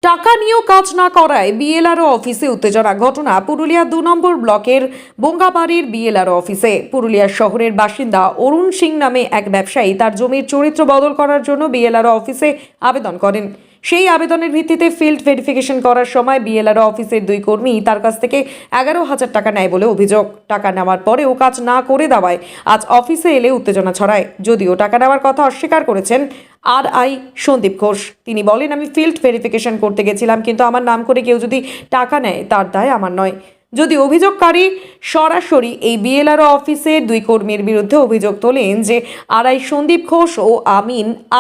টাকা নিয়েও কাজ না করায় বিএলআরও অফিসে উত্তেজনা। ঘটনা পুরুলিয়া 2 নম্বর ব্লকের বোঙ্গাবাড়ির বিএলআরও অফিসে। পুরুলিয়া শহরের বাসিন্দা অরুণ সিং নামে এক ব্যবসায়ী তার জমির চরিত্র বদল করার জন্য বিএলআরও অফিসে আবেদন করেন। সেই আবেদনের ভিত্তিতে ফিল্ড ভেরিফিকেশন করার সময় বিএলআরও অফিসের 2 কর্মী তার কাছ থেকে 11,000 টাকা নেয় বলে অভিযোগ। টাকা নেওয়ার পরেও কাজ না করে দেওয়ায় আজ অফিসে এলে উত্তেজনা ছড়ায়। যদিও টাকা নেওয়ার কথা অস্বীকার করেছেন RI সন্দীপ ঘোষ। তিনি বলেন, আমি ফিল্ড ভেরিফিকেশন করতে গেছিলাম, কিন্তু আমার নাম করে কেউ যদি টাকা নেয় তার দায় আমার নয়। যদি অভিযোগকারী সরাসরি এই বিএলআরও অফিসের 2 কর্মীর বিরুদ্ধে অভিযোগ তোলেন যে RI সন্দীপ ঘোষ ও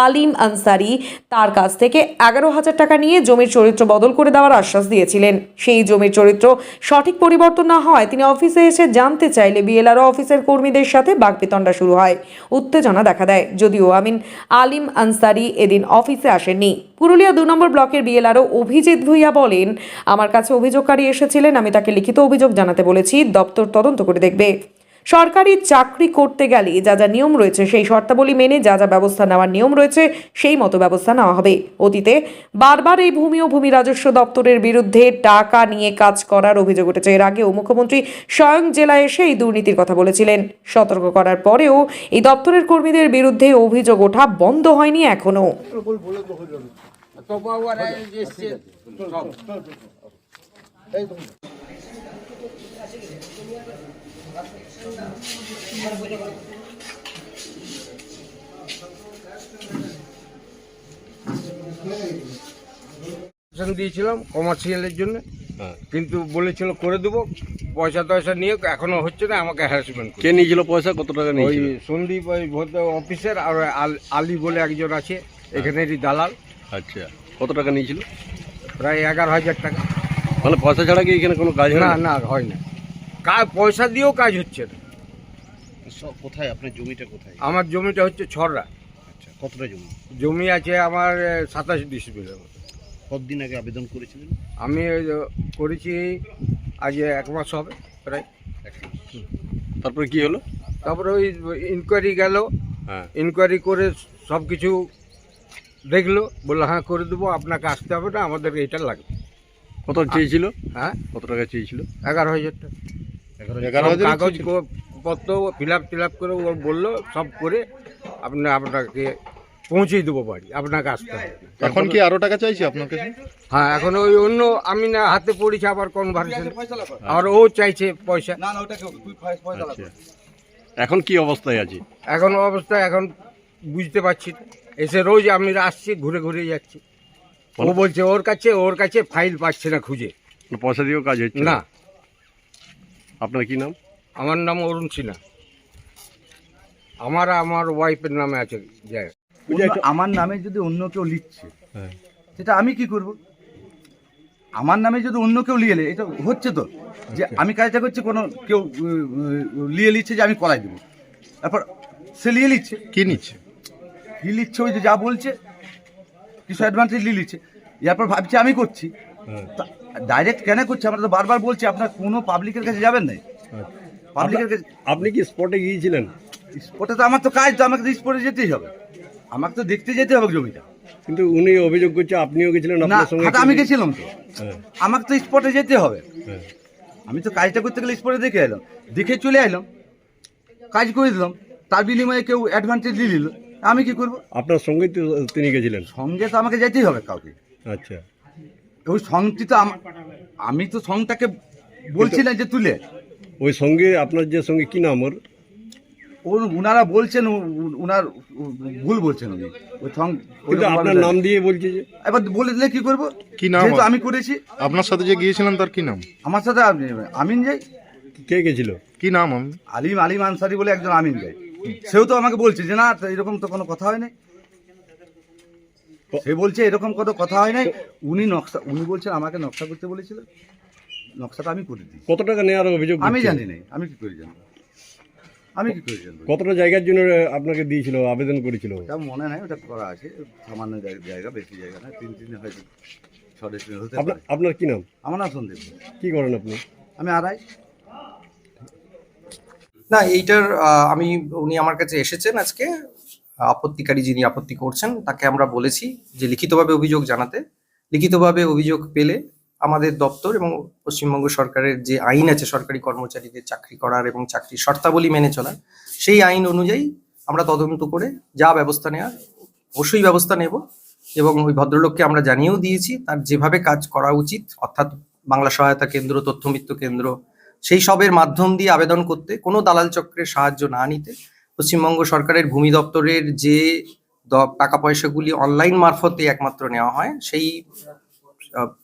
আলিম আনসারি তার কাছ থেকে 11,000 টাকা নিয়ে জমির চরিত্র বদল করে দেওয়ার আশ্বাস দিয়েছিলেন। সেই জমির চরিত্র সঠিক পরিবর্তন না হয় তিনি অফিসে এসে জানতে চাইলে বিএলআরও অফিসের কর্মীদের সাথে বাকবিতণ্ডা শুরু হয়। উত্তেজনা দেখা দেয়। যদিও আলিম আনসারি এদিন অফিসে আসেননি। পুরুলিয়া 2 নম্বর ব্লকের বিএলআরও অভিজিৎ ভুইয়া বলেন, আমার কাছে অভিযোগকারী এসেছিলেন, আমি তাকে লিখিত অভিযোগ জানাতে বলেছি, দপ্তর তদন্ত করে দেখবে। সরকারি চাকরি করতে গেলে যা যা নিয়ম রয়েছে সেই শর্তাবলী মেনে যা যা ব্যবস্থা নেওয়ার নিয়ম রয়েছে সেই মতো ব্যবস্থা নেওয়া হবে। অতীতে বারবার এই ভূমি ও ভূমি রাজস্ব দপ্তরের বিরুদ্ধে টাকা নিয়ে কাজ করার অভিযোগ উঠেছে। এর আগেও মুখ্যমন্ত্রী স্বয়ং জেলায় এসে এই দুর্নীতির কথা বলেছিলেন। সতর্ক করার পরেও এই দপ্তরের কর্মীদের বিরুদ্ধে অভিযোগ ওঠা বন্ধ হয়নি এখনো। দিয়েছিলাম কমার্শিয়ালের জন্য, কিন্তু বলেছিল করে দেবো, পয়সা টয়সা নিয়ে এখনো হচ্ছে না, আমাকে হ্যারাসমেন্ট। কে নিয়েছিল পয়সা, কত টাকা ওই নিয়েছিল? সন্দীপ, ওই অফিসার, আর আলী বলে একজন আছে এখানেরই দালাল। আচ্ছা, কত টাকা নিয়েছিল? প্রায় 11,000 টাকা। মানে পয়সা ছাড়া কি এখানে কোনো কাজ হয় না না? না, হয় না, পয়সা দিয়েও কাজ হচ্ছে না। কোথায় আপনার জমিটা কোথায়? আমার জমিটা হচ্ছে ছড়রা। আচ্ছা, কতটা জমি? জমি আছে আমার 27 ডিসিমিলের মতো। কতদিন আগে আবেদন করেছিলেন? আমি করেছি আজ 1 মাস হবে প্রায়। তারপরে কি হলো? তারপরে ওই ইনকোয়ারি গেল, হ্যাঁ, ইনকোয়ারি করে সব কিছু দেখলো, বললো হ্যাঁ করে দেবো, আপনাকে আসতে হবে না, আমাদের এটা লাগবে। কত চেয়েছিল? হ্যাঁ, কত টাকা চেয়েছিল? 11,000 টাকা। 11,000 কাগজ পত্র ফিল আপ করে ও বললো সব করে আপনাকে পৌঁছে দেবো বাড়ি, আপনাকে আসতে হবে। এখন কি আরো টাকা চাইছি আপনার কাছে? হ্যাঁ, এখন ওই অন্য আমি না হাতে পড়েছি, আবার কনভার্সন, আর ও চাইছে পয়সা। আচ্ছা, এখন কি অবস্থায় আছে? এখন অবস্থা এখন বুঝতে পারছি না। এসে রোজ আমি আসছি, ঘুরে ঘুরে যাচ্ছি। ও বলছে ওর কাছে ফাইল পাচ্ছে না খুঁজে। পয়সা দিয়েও কাজ হচ্ছে না। আপনার কি নাম? আমার নাম অরুণ সিনহা। আমার ওয়াইফের নামে আছে জায়গা। আমার নামে যদি অন্য কেউ লিখছে, হ্যাঁ, সেটা আমি কি করব? আমার নামে যদি অন্য কেউ লিয়ে এটা হচ্ছে তো যে আমি কাজটা করছি, কোনো কেউ লিয়ে নিচ্ছে যে আমি করাই দেবো, তারপর সে লিয়ে নিচ্ছে। কি নিচ্ছে? কি লিখছে? ওই যে যা বলছে কিছু অ্যাডভান্টেজ লিয়ে নিচ্ছে, এরপর ভাবছি আমি করছি। হ্যাঁ। ডাইরেক্ট কেন করছে? আমরা তো বারবার বলছি আপনার কোনো পাবলিকের কাছে যাবেন না। পাবলিকের কাছে আপনি কি স্পটে গিয়েছিলেন? স্পটে তো আমার তো কাজ, তো আমাকে স্পটে যেতেই হবে, আমাকে তো দেখতে যেতে হবে জমিটা। কিন্তু উনি অভিযোগ করছে আপনিও গেছিলেন না, আপনার সঙ্গে? আমি গেছিলাম তো, হ্যাঁ, আমাকে তো স্পটে যেতে হবে। হ্যাঁ। আমি তো কাজটা করতে গেলে স্পটে দেখে এলাম, দেখে চলে এলাম, কাজ করে দিলাম, তার বিনিময়ে কেউ অ্যাডভান্টেজ দিয়ে দিল, আমি কি করব? আপনার সঙ্গেই তো তিনি গেছিলেন? সঙ্গে তো আমাকে যেতেই হবে কাউকে। আচ্ছা, ওই সঙ্গটি তো আমি তো সঙ্গটাকে বলছি না যে তুলে। ওই সঙ্গে আপনার যে সঙ্গে কি নাম ওর? উনারা বলছেন উনার ভুল বলছেন উনি। ওই কিন্তু আপনার নাম দিয়ে বলছে যে। এবার বলে দিলে কি করবো? কি নাম? যেহেতু আমি করেছি। আপনার সাথে যে গিয়েছিলেন তার কি নাম? আমার সাথে আমিন যাই। কে গেছিল? কি নাম? আমি আলিম আনসারি বলে একজন আমিন যাই, সেও তো আমাকে বলছে যে না এরকম তো কোনো কথা হয় নাই। সে বলছে এরকম কোনো কথা হয় নাই। উনি বলছেন আমাকে নকশা করতে বলেছিল, নকশাটা আমি করে দিই। কত টাকা নেওয়ার অভিযোগ? আমি জানি নাই, আমি কি করে জানবো? কতটা জায়গার জন্য আপনাকে দিয়েছিল, আবেদন করেছিল? ওটা মনে নাই, ওটা করা আছে সামান্য জায়গা, বেশি জায়গা না, 3 হয়তো 6 ডিসিমিল হতে পারে। আপনার কি নাম? আমার নাম সন্দীপ। কি করেন আপনি? আমি আড়াই। না, এইটার উনি আমার কাছে এসেছেন আজকে, আপত্তিকারী যিনি আপত্তি করছেন তাকে আমরা বলেছি যে লিখিতভাবে অভিযোগ জানাতে, লিখিতভাবে অভিযোগ পেলে আমাদের দপ্তর এবং পশ্চিমবঙ্গ সরকারের যে আইন আছে সরকারি কর্মচারীদের চাকরি করার এবং চাকরির শর্তাবলী মেনে চলার, সেই আইন অনুযায়ী আমরা তদন্ত করে যা ব্যবস্থা নেওয়ার অবশ্যই ব্যবস্থা নেব। এবং ওই ভদ্রলোককে আমরা জানিয়েও দিয়েছি তার যেভাবে কাজ করা উচিত, অর্থাৎ বাংলা সহায়তা কেন্দ্র, তথ্যমিত্র কেন্দ্র, সেই সবের মাধ্যম দিয়ে আবেদন করতে, কোনো দালাল চক্রের সাহায্য না নিতে, পশ্চিমবঙ্গ সরকারের ভূমি দপ্তরের যে টাকা পয়সাগুলি অনলাইন মারফতে একমাত্র নেওয়া হয়, সেই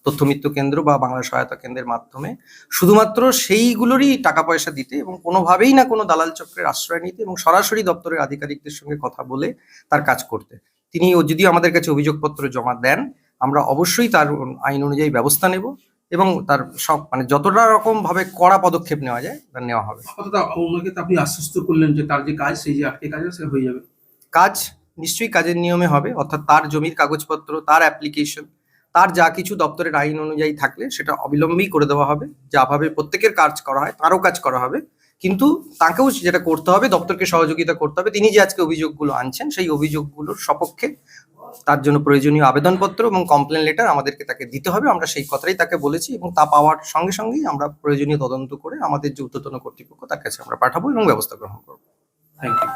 তথ্যমিত্র কেন্দ্র বা বাংলা সহায়তা কেন্দ্রের মাধ্যমে শুধুমাত্র সেইগুলোরই টাকা পয়সা দিতে এবং কোনোভাবেই না কোনো দালাল চক্রের আশ্রয় নিতে এবং সরাসরি দপ্তরের আধিকারিকদের সঙ্গে কথা বলে তার কাজ করতে। তিনি যদিও আমাদের কাছে অভিযোগপত্র জমা দেন, আমরা অবশ্যই তার আইন অনুযায়ী ব্যবস্থা নেব এবং তার সব যতটা রকম ভাবে কড়া পদক্ষেপ নেওয়া যায় তা নেওয়া হবে। আপাতত ওনাকে তো আপনি আশ্বস্ত করলেন যে তার যে কাজ, সেই যে আটকে কাজ আছে, হয়ে যাবে। কাজ নিশ্চয়ই কাজের নিয়মে হবে, অর্থাৎ তার জমির কাগজপত্র, তার অ্যাপ্লিকেশন, তার যা কিছু দপ্তরের আইন অনুযায়ী থাকলে সেটা অবিলম্বেই করে দেওয়া হবে। যাভাবে প্রত্যেকের কাজ করা হয় তারও কাজ করা হবে, কিন্তু তাকেও যেটা করতে হবে, দপ্তরকে সহযোগিতা করতে হবে। তিনি যে আজকে অভিযোগগুলো আনছেন সেই অভিযোগগুলোর সপক্ষে তার জন্য প্রয়োজনীয় আবেদনপত্র এবং কমপ্লেন লেটার আমাদেরকে তাকে দিতে হবে। আমরা সেই কথাই তাকে বলেছি এবং তা পাওয়ার সঙ্গে সঙ্গেই আমরা প্রয়োজনীয় তদন্ত করে আমাদের যে ঊর্ধ্বতন কর্তৃপক্ষ তার কাছে আমরা পাঠাবো এবং ব্যবস্থা গ্রহণ করবো। Thank you.